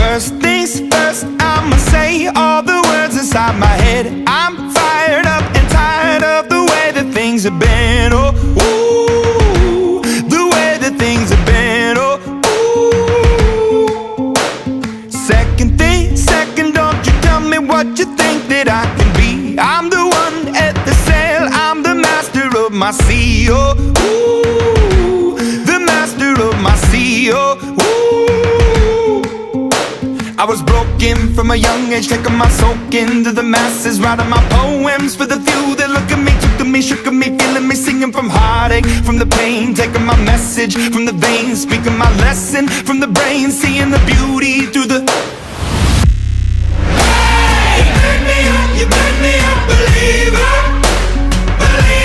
First things first, I'ma say all the words inside my head. I'm fired up and tired of the way that things have been. Oh, ooh, the way that things have been. Oh, ooh. Second, don't you tell me what you think that I can be. I'm the one at the sail, I'm the master of my sea. Oh, ooh, the master of my sea. Oh, ooh. I was broken from a young age, taking my soak into the masses, writing my poems for the few that look at me, took to me, shook at me, feeling me, singing from heartache, from the pain, taking my message from the veins, speaking my lesson from the brain, seeing the beauty through the... Hey, you make me up, believer.